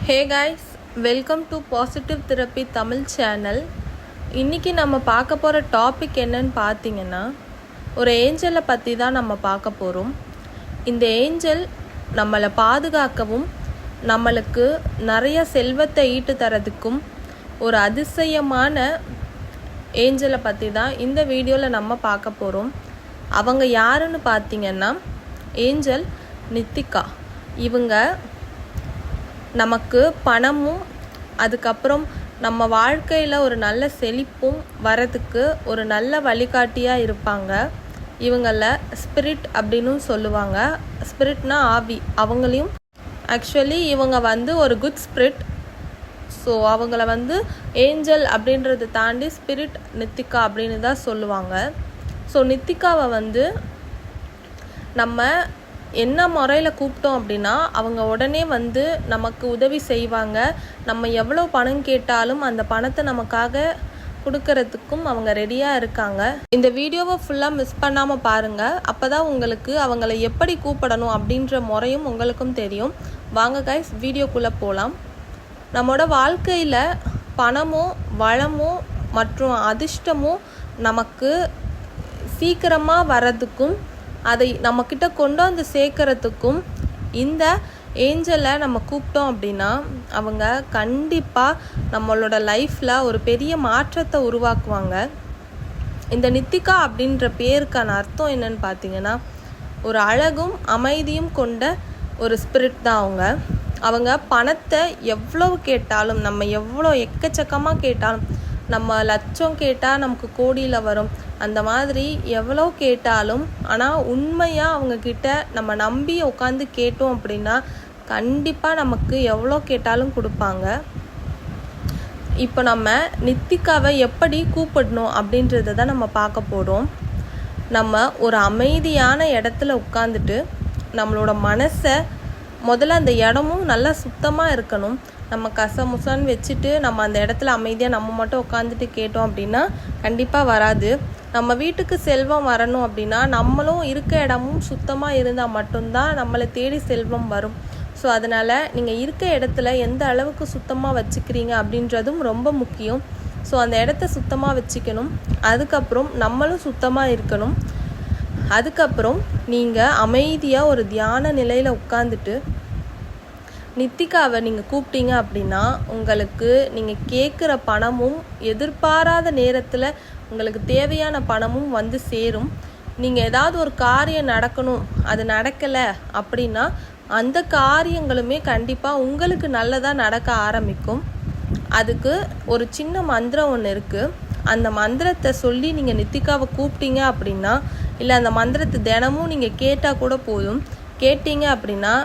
Hey guys, welcome to Positive Therapy Tamil channel. இன்னைக்கு நம்ம பார்க்க போகிற டாபிக் என்னன்னு பார்த்தீங்கன்னா, ஒரு ஏஞ்சலை பற்றி தான் நம்ம பார்க்க போகிறோம். இந்த ஏஞ்சல் நம்மளை பாதுகாக்கவும் நம்மளுக்கு நிறைய செல்வத்தை ஈட்டு தரதுக்கும் ஒரு அதிசயமான ஏஞ்சலை பற்றி தான் இந்த வீடியோவில் நம்ம பார்க்க போகிறோம். அவங்க யாருன்னு பார்த்தீங்கன்னா ஏஞ்சல் நித்திகா. இவங்க நமக்கு பணமும் அதுக்கப்புறம் நம்ம வாழ்க்கையில் ஒரு நல்ல செழிப்பும் வரதுக்கு ஒரு நல்ல வழிகாட்டியாக இருப்பாங்க. இவங்கள ஸ்பிரிட் அப்படின்னு சொல்லுவாங்க. ஸ்பிரிட்னா ஆவி. அவங்களையும் ஆக்சுவலி இவங்க ஒரு குட் ஸ்பிரிட். ஸோ அவங்கள ஏஞ்சல் அப்படின்றத தாண்டி ஸ்பிரிட் நித்திகா அப்படின்னு தான் சொல்லுவாங்க. ஸோ நித்திகாவை நம்ம என்ன முறையில் கூப்பிட்டோம் அப்படின்னா அவங்க உடனே நமக்கு உதவி செய்வாங்க. நம்ம எவ்வளோ பணம் கேட்டாலும் அந்த பணத்தை நமக்காக கொடுக்கறதுக்கும் அவங்க ரெடியாக இருக்காங்க. இந்த வீடியோவை ஃபுல்லாக மிஸ் பண்ணாமல் பாருங்கள். அப்போ தான் உங்களுக்கு அவங்கள எப்படி கூப்பிடணும் அப்படின்ற முறையும் உங்களுக்கும் தெரியும். வாங்க கைஸ், வீடியோக்குள்ளே போகலாம். நம்மளோட வாழ்க்கையில் பணமோ வளமோ மற்றும் அதிர்ஷ்டமோ நமக்கு சீக்கிரமாக வர்றதுக்கும் அதை நம்மக்கிட்ட கொண்டு சேர்க்கறதுக்கும் இந்த ஏஞ்சலை நம்ம கூப்பிட்டோம் அப்படின்னா அவங்க கண்டிப்பாக நம்மளோட லைஃப்பில் ஒரு பெரிய மாற்றத்தை உருவாக்குவாங்க. இந்த நித்திகா அப்படின்ற பேருக்கான அர்த்தம் என்னன்னு பார்த்தீங்கன்னா, ஒரு அழகும் அமைதியும் கொண்ட ஒரு ஸ்பிரிட் தான் அவங்க பணத்தை எவ்வளோ கேட்டாலும், நம்ம எவ்வளோ எக்கச்சக்கமாக கேட்டாலும், நம்ம லட்சம் கேட்டால் நமக்கு கோடியில் வரும், அந்த மாதிரி எவ்வளோ கேட்டாலும், ஆனால் உண்மையாக அவங்கக்கிட்ட நம்ம நம்பி உட்காந்து கேட்டோம் அப்படின்னா கண்டிப்பாக நமக்கு எவ்வளோ கேட்டாலும் கொடுப்பாங்க. இப்போ நம்ம நித்திகாவை எப்படி கூப்பிடணும் அப்படின்றத தான் நம்ம பார்க்க போகிறோம். நம்ம ஒரு அமைதியான இடத்துல உட்காந்துட்டு நம்மளோட மனசை முதல்ல அந்த இடமும் நல்லா சுத்தமாக இருக்கணும். நம்ம கசமுசான்னு வச்சுட்டு நம்ம அந்த இடத்துல அமைதியாக நம்ம மட்டும் உட்காந்துட்டு கேட்டோம் அப்படின்னா கண்டிப்பாக வராது. நம்ம வீட்டுக்கு செல்வம் வரணும் அப்படின்னா நம்மளும் இருக்க இடமும் சுத்தமாக இருந்தால் மட்டும்தான் நம்மளை தேடி செல்வம் வரும். ஸோ அதனால் நீங்கள் இருக்க இடத்துல எந்த அளவுக்கு சுத்தமாக வச்சுக்கிறீங்க அப்படின்றதும் ரொம்ப முக்கியம். ஸோ அந்த இடத்த சுத்தமாக வச்சுக்கணும். அதுக்கப்புறம் நம்மளும் சுத்தமாக இருக்கணும். அதுக்கப்புறம் நீங்கள் அமைதியாக ஒரு தியான நிலையில் உட்காந்துட்டு நித்திகாவை நீங்கள் கூப்பிட்டீங்க அப்படின்னா உங்களுக்கு நீங்கள் கேட்குற பணமும் எதிர்பாராத நேரத்தில் உங்களுக்கு தேவையான பணமும் சேரும். நீங்கள் ஏதாவது ஒரு காரியம் நடக்கணும், அது நடக்கலை அப்படின்னா அந்த காரியங்களுமே கண்டிப்பாக உங்களுக்கு நல்லதாக நடக்க ஆரம்பிக்கும். அதுக்கு ஒரு சின்ன மந்திரம் ஒன்று இருக்குது. அந்த மந்திரத்தை சொல்லி நீங்கள் நித்திகாவை கூப்பிட்டீங்க அப்படின்னா, இல்லை அந்த மந்திரத்தை தினமும் நீங்கள் கேட்டால் கூட போதும். கேட்டீங்க அப்படின்னா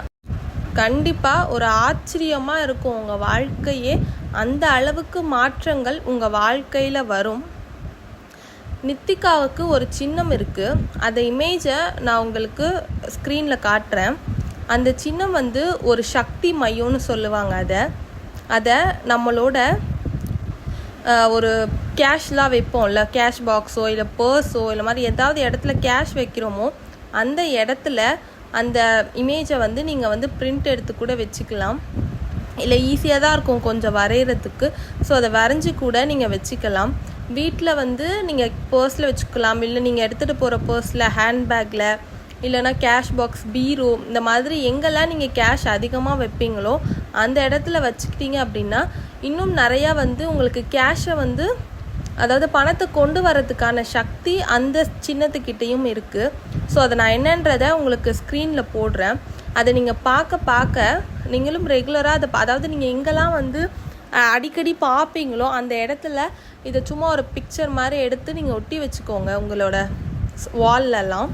கண்டிப்பாக ஒரு ஆச்சரியமாக இருக்கும் உங்கள் வாழ்க்கையே. அந்த அளவுக்கு மாற்றங்கள் உங்கள் வாழ்க்கையில் வரும். நித்திகாவுக்கு ஒரு சின்னம் இருக்குது. அந்த இமேஜை நான் உங்களுக்கு ஸ்க்ரீனில் காட்டுறேன். அந்த சின்னம் ஒரு சக்தி மையம்னு சொல்லுவாங்க. அதை நம்மளோட ஒரு கேஷ்லாம் வைப்போம்ல, கேஷ் பாக்ஸோ இல்லை பர்ஸோ இல்லை மாதிரி ஏதாவது இடத்துல கேஷ் வைக்கிறோமோ அந்த இடத்துல அந்த இமேஜை நீங்கள் பிரிண்ட் எடுத்து கூட வச்சுக்கலாம். இல்லை ஈஸியாக தான் இருக்கும் கொஞ்சம் வரைகிறதுக்கு. ஸோ அதை வரைஞ்சி கூட நீங்கள் வச்சுக்கலாம். வீட்டில் நீங்கள் பர்ஸில் வச்சுக்கலாம். இல்லை நீங்கள் எடுத்துகிட்டு போகிற பர்ஸில், ஹேண்ட்பேக்கில், இல்லைனா கேஷ் பாக்ஸ், பீரோ, இந்த மாதிரி எங்கெல்லாம் நீங்கள் கேஷ் அதிகமாக வைப்பீங்களோ அந்த இடத்துல வச்சுக்கிட்டீங்க அப்படின்னா இன்னும் நிறையா உங்களுக்கு கேஷை அதாவது பணத்தை கொண்டு வரதுக்கான சக்தி அந்த சின்னத்துக்கிட்டேயும் இருக்குது. ஸோ அதை நான் என்னன்றதை உங்களுக்கு ஸ்க்ரீனில் போடுறேன். அதை நீங்கள் பார்க்க நீங்களும் ரெகுலராக அதாவது நீங்கள் எங்கெல்லாம் அடிக்கடி பார்ப்பீங்களோ அந்த இடத்துல இதை சும்மா ஒரு பிக்சர் மாதிரி எடுத்து நீங்கள் ஒட்டி வச்சுக்கோங்க உங்களோட வால்லெல்லாம்.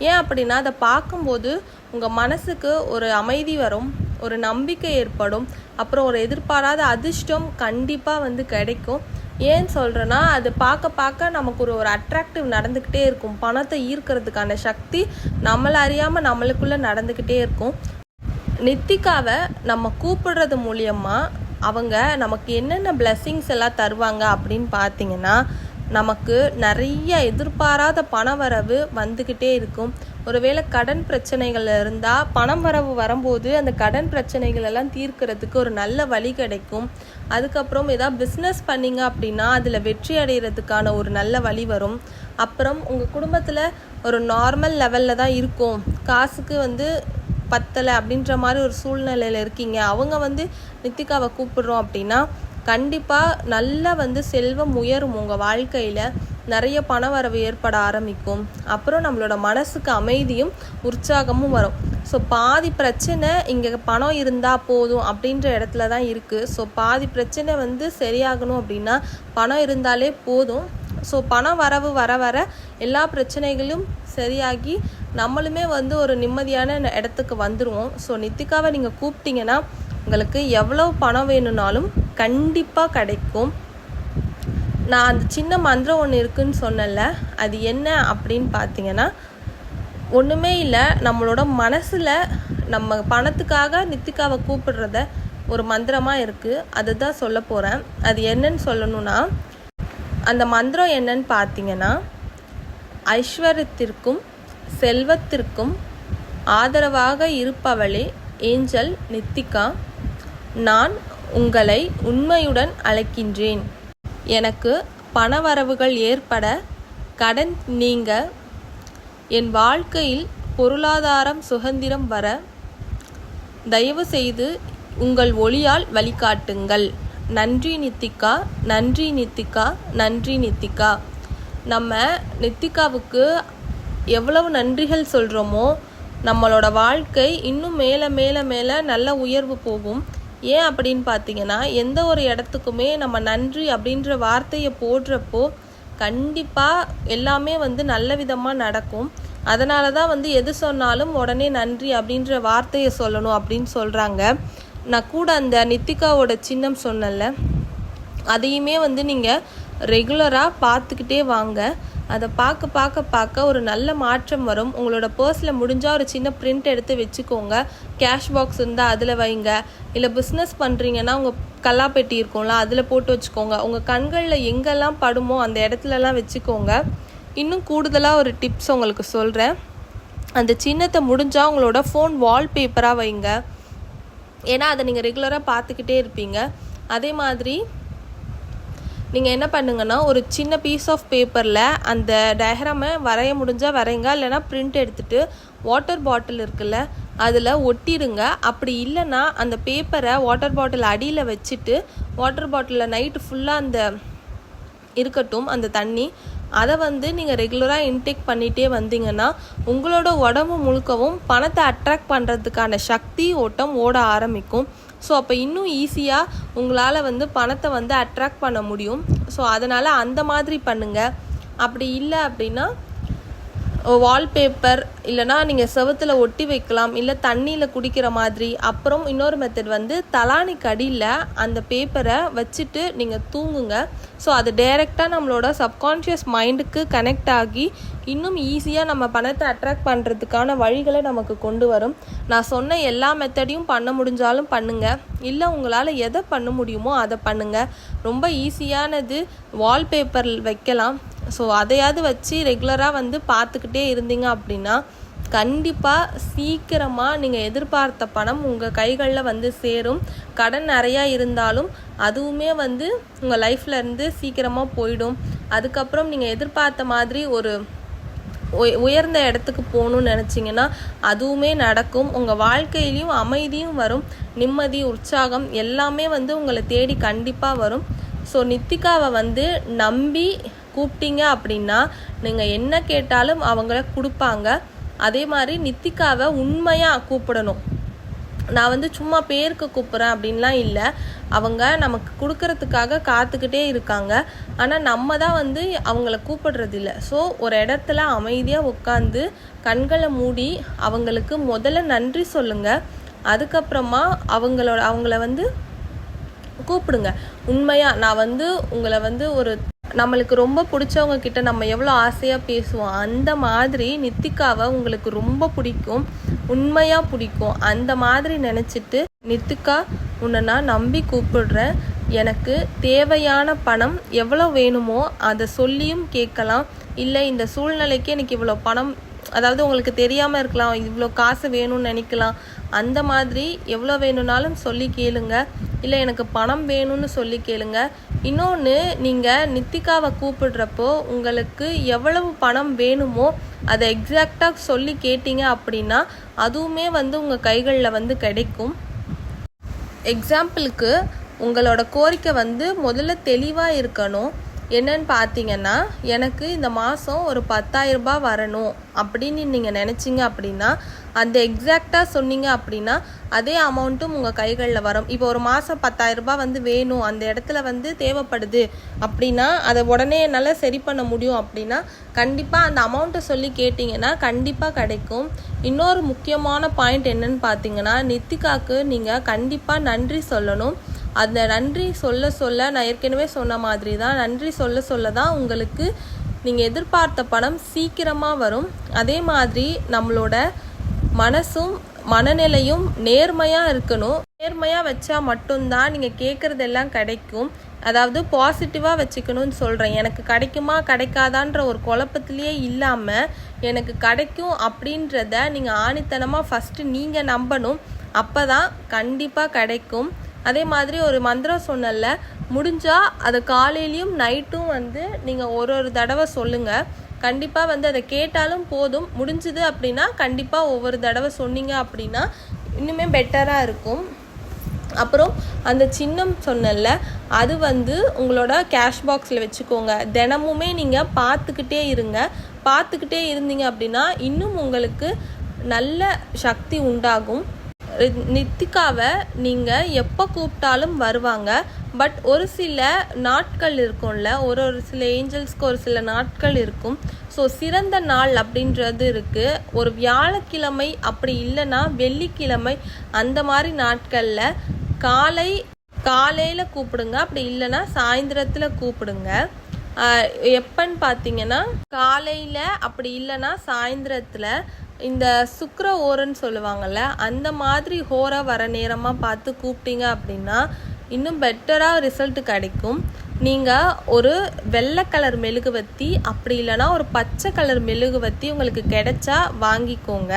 ஏன் அப்படின்னா அதை பார்க்கும்போது உங்கள் மனசுக்கு ஒரு அமைதி வரும், ஒரு நம்பிக்கை ஏற்படும், அப்புறம் ஒரு எதிர்பாராத அதிர்ஷ்டம் கண்டிப்பாக கிடைக்கும். ஏன்னு சொல்கிறேன்னா அது பார்க்க நமக்கு ஒரு அட்ராக்டிவ் நடந்துக்கிட்டே இருக்கும். பணத்தை ஈர்க்கிறதுக்கான சக்தி நம்மளை அறியாமல் நம்மளுக்குள்ளே நடந்துக்கிட்டே இருக்கும். நித்திகாவை நம்ம கூப்பிடுறது மூலியமாக அவங்க நமக்கு என்னென்ன பிளெஸ்ஸிங்ஸ் எல்லாம் தருவாங்க அப்படின்னு பார்த்தீங்கன்னா, நமக்கு நிறைய எதிர்பாராத பண வரவு வந்துக்கிட்டே இருக்கும். ஒருவேளை கடன் பிரச்சனைகள் இருந்தால் பணம் வரவு வரும்போது அந்த கடன் பிரச்சனைகள் எல்லாம் தீர்க்கிறதுக்கு ஒரு நல்ல வழி கிடைக்கும். அதுக்கப்புறம் ஏதாவது பிஸ்னஸ் பண்ணிங்க அப்படின்னா அதில் வெற்றி அடைகிறதுக்கான ஒரு நல்ல வழி வரும். அப்புறம் உங்கள் குடும்பத்தில் ஒரு நார்மல் லெவலில் தான் இருக்கும், காசுக்கு பத்தலை அப்படின்ற மாதிரி ஒரு சூழ்நிலையில் இருக்கீங்க, அவங்க நித்திகாவை கூப்பிடுறோம் அப்படின்னா கண்டிப்பாக நல்லா செல்வம் உயரும், உங்கள் வாழ்க்கையில் நிறைய பண வரவு ஏற்பட ஆரம்பிக்கும். அப்புறம் நம்மளோட மனசுக்கு அமைதியும் உற்சாகமும் வரும். ஸோ பாதி பிரச்சனை இங்கே பணம் இருந்தால் போதும் அப்படின்ற இடத்துல தான் இருக்குது. ஸோ பாதி பிரச்சனை சரியாகணும் அப்படின்னா பணம் இருந்தாலே போதும். ஸோ பணம் வரவு வர வர எல்லா பிரச்சனைகளும் சரியாகி நம்மளுமே ஒரு நிம்மதியான இடத்துக்கு வந்துடுவோம். ஸோ நித்திகாவை நீங்கள் கூப்பிட்டீங்கன்னா உங்களுக்கு எவ்வளோ பணம் வேணும்னாலும் கண்டிப்பாக கிடைக்கும். நான் அந்த சின்ன மந்திரம் ஒன்று இருக்குதுன்னு சொன்னல, அது என்ன அப்படின்னு பார்த்தீங்கன்னா ஒன்றுமே இல்லை, நம்மளோட மனசில் நம்ம பணத்துக்காக நித்திகாவை கூப்பிடுறத ஒரு மந்திரமாக இருக்குது, அதுதான் சொல்ல போகிறேன். அது என்னன்னு சொல்லணும்னா, அந்த மந்திரம் என்னன்னு பார்த்தீங்கன்னா, ஐஸ்வர்யத்திற்கும் செல்வத்திற்கும் ஆதரவாக இருப்பவளே ஏஞ்சல் நித்திகா, நான் உங்களை உண்மையுடன் அழைக்கின்றேன். எனக்கு பணவரவுகள் ஏற்பட, கடன் நீங்க, என் வாழ்க்கையில் பொருளாதாரம் சுதந்திரம் வர தயவு செய்து உங்கள் ஒளியால் வழிகாட்டுங்கள். நன்றி நித்திகா, நன்றி நித்திகா, நன்றி நித்திகா. நம்ம நித்திகாவுக்கு எவ்வளவு நன்றிகள் சொல்கிறோமோ நம்மளோட வாழ்க்கை இன்னும் மேலே மேலே மேலே நல்ல உயர்வு போகும். ஏன் அப்படின்னு பார்த்தீங்கன்னா, எந்த ஒரு இடத்துக்குமே நம்ம நன்றி அப்படின்ற வார்த்தையை போடுறப்போ கண்டிப்பாக எல்லாமே நல்ல விதமாக நடக்கும். அதனால தான் எது சொன்னாலும் உடனே நன்றி அப்படின்ற வார்த்தையை சொல்லணும் அப்படின்னு சொல்கிறாங்க. நான் கூட அந்த நித்திகாவோட சின்னம் சொன்னல, அதையுமே நீங்கள் ரெகுலராக பார்த்துக்கிட்டே வாங்க. அதை பார்க்க ஒரு நல்ல மாற்றம் வரும். உங்களோட பர்ஸில் முடிஞ்சால் ஒரு சின்ன பிரிண்ட் எடுத்து வச்சுக்கோங்க. கேஷ் பாக்ஸ் இருந்தால் அதில் வைங்க. இல்லை பிஸ்னஸ் பண்ணுறீங்கன்னா உங்கள் கல்லாப்பெட்டி இருக்கும்ல, அதில் போட்டு வச்சுக்கோங்க. உங்கள் கண்களில் எங்கெல்லாம் படுமோ அந்த இடத்துலலாம் வச்சுக்கோங்க. இன்னும் கூடுதலாக ஒரு டிப்ஸ் உங்களுக்கு சொல்கிறேன். அந்த சின்னத்தை முடிஞ்சால் உங்களோட ஃபோன் வால்பேப்பராக வைங்க. ஏன்னா அதை நீங்கள் ரெகுலராக பார்த்துக்கிட்டே இருப்பீங்க. அதே மாதிரி நீங்கள் என்ன பண்ணுங்கன்னா, ஒரு சின்ன பீஸ் ஆஃப் பேப்பரில் அந்த டயக்ராமை வரைய முடிஞ்சால் வரைங்க. இல்லைனா பிரிண்ட் எடுத்துகிட்டு வாட்டர் பாட்டில் இருக்குல்ல அதில் ஒட்டிடுங்க. அப்படி இல்லைன்னா அந்த பேப்பரை வாட்டர் பாட்டில் அடியில் வச்சுட்டு வாட்டர் பாட்டிலில் நைட்டு ஃபுல்லாக அந்த இருக்கட்டும் அந்த தண்ணி, அதை நீங்கள் ரெகுலராக இன்டேக் பண்ணிகிட்டே வந்தீங்கன்னா உங்களோட உடம்பு முழுக்கவும் பணத்தை அட்ராக்ட் பண்ணுறதுக்கான சக்தி ஓட்டம் ஓட ஆரம்பிக்கும். ஸோ அப்போ இன்னும் ஈஸியாக உங்களால் பணத்தை அட்ராக்ட் பண்ண முடியும். ஸோ அதனால் அந்த மாதிரி பண்ணுங்கள். அப்படி இல்லை அப்படின்னா வால்பேப்பர் இல்லைனா நீங்கள் செவத்தில் ஒட்டி வைக்கலாம், இல்லை தண்ணியில் குடிக்கிற மாதிரி. அப்புறம் இன்னொரு மெத்தட் தலானிக்கு அடியில் அந்த பேப்பரை வச்சுட்டு நீங்கள் தூங்குங்க. ஸோ அது டைரெக்டாக நம்மளோட சப்கான்ஷியஸ் மைண்டுக்கு கனெக்ட் ஆகி இன்னும் ஈஸியாக நம்ம பணத்தை அட்ராக்ட் பண்ணுறதுக்கான வழிகளை நமக்கு கொண்டு வரும். நான் சொன்ன எல்லா மெத்தடையும் பண்ண முடிஞ்சாலும் பண்ணுங்கள், இல்லை உங்களால் எதை பண்ண முடியுமோ அதை பண்ணுங்கள். ரொம்ப ஈஸியானது வால்பேப்பர் வைக்கலாம். ஸோ அதையாவது வச்சு ரெகுலராக பார்த்துக்கிட்டே இருந்தீங்க அப்படின்னா கண்டிப்பாக சீக்கிரமாக நீங்கள் எதிர்பார்த்த பணம் உங்கள் கைகளில் சேரும். கடன் நிறையா இருந்தாலும் அதுவுமே உங்கள் லைஃப்பில் இருந்து சீக்கிரமாக போயிடும். அதுக்கப்புறம் நீங்கள் எதிர்பார்த்த மாதிரி ஒரு உயர்ந்த இடத்துக்கு போகணுன்னு நினச்சிங்கன்னா அதுவுமே நடக்கும். உங்கள் வாழ்க்கையிலையும் அமைதியும் வரும், நிம்மதி உற்சாகம் எல்லாமே உங்களை தேடி கண்டிப்பாக வரும். ஸோ நித்திகாவை நம்பி கூப்பிட்டீங்க அப்படின்னா நீங்கள் என்ன கேட்டாலும் அவங்கள கொடுப்பாங்க. அதே மாதிரி நித்திகாவை உண்மையாக கூப்பிடணும். நான் சும்மா பேருக்கு கூப்பிட்றேன் அப்படின்லாம் இல்லை, அவங்க நமக்கு கொடுக்கறதுக்காக காத்துக்கிட்டே இருக்காங்க. ஆனால் நம்ம தான் அவங்கள கூப்பிடுறதில்ல. ஸோ ஒரு இடத்துல அமைதியாக உட்காந்து கண்களை மூடி அவங்களுக்கு முதல்ல நன்றி சொல்லுங்கள். அதுக்கப்புறமா அவங்கள கூப்பிடுங்க. உண்மையாக நான் உங்களை ஒரு நம்மளுக்கு ரொம்ப பிடிச்சவங்க கிட்ட நம்ம எவ்வளோ ஆசையாக பேசுவோம், அந்த மாதிரி நித்திகாவை உங்களுக்கு ரொம்ப பிடிக்கும், உண்மையாக பிடிக்கும். அந்த மாதிரி நினச்சிட்டு நித்திகா உன்னை நான் நம்பி கூப்பிடுறேன், எனக்கு தேவையான பணம் எவ்வளோ வேணுமோ அதை சொல்லியும் கேட்கலாம். இல்லை இந்த சூழ்நிலைக்கு எனக்கு இவ்வளோ பணம் அதாவது உங்களுக்கு தெரியாமல் இருக்கலாம், இவ்வளோ காசு வேணும்னு நினைக்கலாம். அந்த மாதிரி எவ்வளோ வேணும்னாலும் சொல்லி கேளுங்க. இல்லை எனக்கு பணம் வேணும்னு சொல்லி கேளுங்க. இன்னொன்று, நீங்கள் நித்திகாவை கூப்பிடுறப்போ உங்களுக்கு எவ்வளவு பணம் வேணுமோ அதை எக்ஸாக்டாக சொல்லி கேட்டீங்க அப்படின்னா அதுவுமே வந்து உங்கள் கைகளில் வந்து கிடைக்கும். எக்ஸாம்பிளுக்கு உங்களோட கோரிக்கை வந்து முதல்ல தெளிவாக இருக்கணும். என்னன்னு பார்த்தீங்கன்னா, எனக்கு இந்த மாதம் ஒரு 10,000 ரூபாய் வரணும் அப்படின்னு நீங்கள் நினச்சிங்க அப்படின்னா அந்த எக்ஸாக்டாக சொன்னீங்க அப்படின்னா அதே அமௌண்ட்டும் உங்கள் கைகளில் வரும். இப்போ ஒரு மாதம் 10,000 ரூபாய் வந்து வேணும், அந்த இடத்துல வந்து தேவைப்படுது அப்படின்னா அதை உடனே என்னால் சரி பண்ண முடியும் அப்படின்னா கண்டிப்பாக அந்த அமௌண்ட்டை சொல்லி கேட்டிங்கன்னா கண்டிப்பாக கிடைக்கும். இன்னொரு முக்கியமான பாயிண்ட் என்னன்னு பார்த்தீங்கன்னா, நித்திகாவுக்கு நீங்கள் கண்டிப்பாக நன்றி சொல்லணும். அந்த நன்றி சொல்ல நான் ஏற்கனவே சொன்ன மாதிரி தான், நன்றி சொல்ல தான் உங்களுக்கு நீங்கள் எதிர்பார்த்த பணம் சீக்கிரமாக வரும். அதே மாதிரி நம்மளோட மனசும் மனநிலையும் நேர்மையாக இருக்கணும். நேர்மையாக வச்சா மட்டும்தான் நீங்கள் கேட்குறதெல்லாம் கிடைக்கும். அதாவது பாசிட்டிவாக வச்சுக்கணும்னு சொல்கிறேன். எனக்கு கிடைக்குமா கிடைக்காதான்ற ஒரு குழப்பத்திலேயே இல்லாமல் எனக்கு கிடைக்கும் அப்படின்றத நீங்கள் ஆணித்தனமாக ஃபஸ்ட்டு நீங்கள் நம்பணும். அப்போ தான் கண்டிப்பாக கிடைக்கும். அதே மாதிரி ஒரு மந்திரம் சொன்னல, முடிஞ்சால் அதை காலையிலையும் நைட்டும் வந்து நீங்கள் ஒரு தடவை சொல்லுங்கள். கண்டிப்பாக வந்து அதை கேட்டாலும் போதும். முடிஞ்சுது அப்படின்னா கண்டிப்பாக ஒவ்வொரு தடவை சொன்னீங்க அப்படின்னா இன்னுமே பெட்டராக இருக்கும். அப்புறம் அந்த சின்னம் சொன்னல, அது வந்து உங்களோட கேஷ் பாக்ஸில் வச்சுக்கோங்க. தினமுமே நீங்கள் பார்த்துக்கிட்டே இருங்க. பார்த்துக்கிட்டே இருந்தீங்க அப்படின்னா இன்னும் உங்களுக்கு நல்ல சக்தி உண்டாகும். நித்திகாவை நீங்கள் எப்போ கூப்பிட்டாலும் வருவாங்க. பட் ஒரு சில நாட்கள் இருக்கும்ல, ஒரு சில ஏஞ்சல்ஸ்க்கு ஒரு சில நாட்கள் இருக்கும். ஸோ சிறந்த நாள் அப்படின்றது இருக்குது. ஒரு வியாழக்கிழமை அப்படி இல்லைன்னா வெள்ளிக்கிழமை அந்த மாதிரி நாட்களில் காலையில் கூப்பிடுங்க. அப்படி இல்லைன்னா சாயந்தரத்தில் கூப்பிடுங்க. எப்பன்னு பார்த்தீங்கன்னா காலையில் அப்படி இல்லைன்னா சாயந்தரத்தில் இந்த சுக்கிர ஓரன்னு சொல்லுவாங்கள்ல, அந்த மாதிரி ஹோரா வர நேரமாக பார்த்து கூப்பிட்டீங்க அப்படின்னா இன்னும் பெட்டராக ரிசல்ட் கிடைக்கும். நீங்கள் ஒரு வெள்ளை கலர் மெழுகுவத்தி அப்படி இல்லைன்னா ஒரு பச்சை கலர் மெழுகுவத்தி உங்களுக்கு கிடைச்சா வாங்கிக்கோங்க.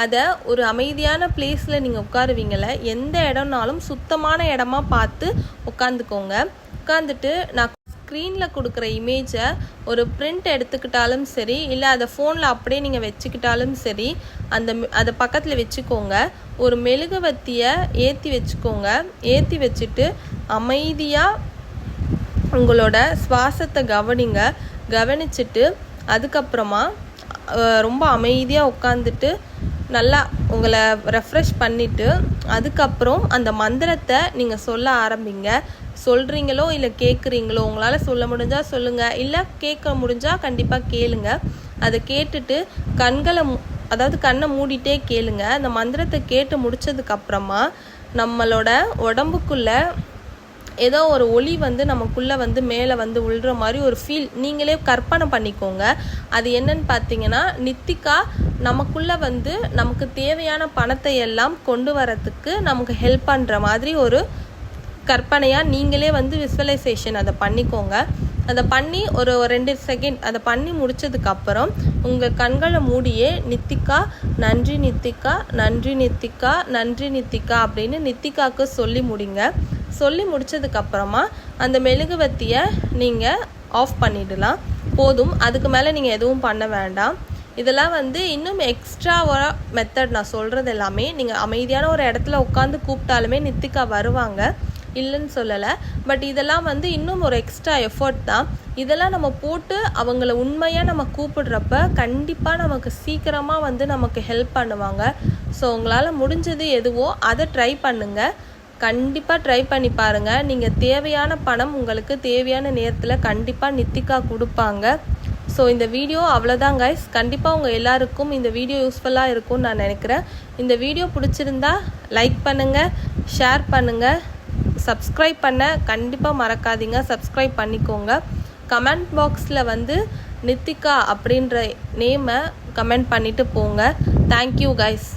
அதை ஒரு அமைதியான பிளேஸில் நீங்கள் உட்காருவீங்கள, எந்த இடம்னாலும் சுத்தமான இடமா பார்த்து உட்காந்துக்கோங்க. உட்காந்துட்டு நான் ஸ்க்ரீனில் கொடுக்குற இமேஜை ஒரு பிரிண்ட் எடுத்துக்கிட்டாலும் சரி, இல்லை அதை ஃபோனில் அப்படியே நீங்கள் வச்சுக்கிட்டாலும் சரி, அதை பக்கத்தில் வச்சுக்கோங்க. ஒரு மெழுகுவத்தியை ஏற்றி வச்சுக்கோங்க. ஏற்றி வச்சுட்டு அமைதியாக உங்களோட சுவாசத்தை கவனிச்சுட்டு அதுக்கப்புறமா ரொம்ப அமைதியாக உட்காந்துட்டு நல்லா உங்களை ரெஃப்ரெஷ் பண்ணிவிட்டு அதுக்கப்புறம் அந்த மந்திரத்தை நீங்கள் சொல்ல ஆரம்பிங்க. சொல்கிறீங்களோ இல்லை கேட்குறீங்களோ, உங்களால் சொல்ல முடிஞ்சால் சொல்லுங்கள், இல்லை கேட்க முடிஞ்சால் கண்டிப்பாக கேளுங்க. அதை கேட்டுட்டு கண்ணை மூடிட்டே கேளுங்க. அந்த மந்திரத்தை கேட்டு முடித்ததுக்கப்புறமா நம்மளோட உடம்புக்குள்ளே ஏதோ ஒரு ஒளி வந்து நமக்குள்ளே வந்து மேலே வந்து விழுற மாதிரி ஒரு ஃபீல் நீங்களே கற்பனை பண்ணிக்கோங்க. அது என்னன்னு பார்த்தீங்கன்னா, நித்திகா நமக்குள்ளே வந்து நமக்கு தேவையான பணத்தை எல்லாம் கொண்டு வரத்துக்கு நமக்கு ஹெல்ப் பண்ணுற மாதிரி ஒரு கற்பனையாக நீங்களே வந்து விஸ்வலைசேஷன் அதை பண்ணிக்கோங்க. அதை பண்ணி ஒரு 2 செகண்ட் அதை பண்ணி முடித்ததுக்கப்புறம் உங்கள் கண்களை மூடியே நித்திகா நன்றி நித்திகா நன்றி நித்திகா நன்றி நித்திகா அப்படின்னு நித்திகாவுக்கு சொல்லி முடிங்க. சொல்லி முடித்ததுக்கப்புறமா அந்த மெழுகுவத்தியை நீங்கள் ஆஃப் பண்ணிடலாம். போதும், அதுக்கு மேலே நீங்கள் எதுவும் பண்ண வேண்டாம். இதெல்லாம் வந்து இன்னும் எக்ஸ்ட்ராவாக மெத்தட் நான் சொல்கிறது எல்லாமே. நீங்கள் அமைதியான ஒரு இடத்துல உட்காந்து கூப்பிட்டாலுமே நித்திகா வருவாங்க, இல்லைன்னு சொல்லலை. பட் இதெல்லாம் வந்து இன்னும் ஒரு எக்ஸ்ட்ரா எஃபர்ட் தான். இதெல்லாம் நம்ம போட்டு அவங்கள உண்மையாக நம்ம கூப்பிடுறப்ப கண்டிப்பாக நமக்கு சீக்கிரமாக வந்து நமக்கு ஹெல்ப் பண்ணுவாங்க. ஸோ உங்களால் முடிஞ்சது எதுவோ அதை ட்ரை பண்ணுங்கள். கண்டிப்பாக ட்ரை பண்ணி பாருங்கள். நீங்கள் தேவையான பணம் உங்களுக்கு தேவையான நேரத்தில் கண்டிப்பாக நித்திகா கொடுப்பாங்க. ஸோ இந்த வீடியோ அவ்வளோதான் கைஸ். கண்டிப்பாக உங்கள் எல்லாருக்கும் இந்த வீடியோ யூஸ்ஃபுல்லாக இருக்கும்னு நான் நினைக்கிறேன். இந்த வீடியோ பிடிச்சிருந்தா லைக் பண்ணுங்கள், ஷேர் பண்ணுங்கள், சப்ஸ்கிரைப் பண்ண கண்டிப்பாக மறக்காதீங்க. சப்ஸ்கிரைப் பண்ணிக்கோங்க. கமெண்ட் பாக்ஸில் வந்து நித்திகா அப்படின்ற நேமை கமெண்ட் பண்ணிவிட்டு போங்க. Thank you guys.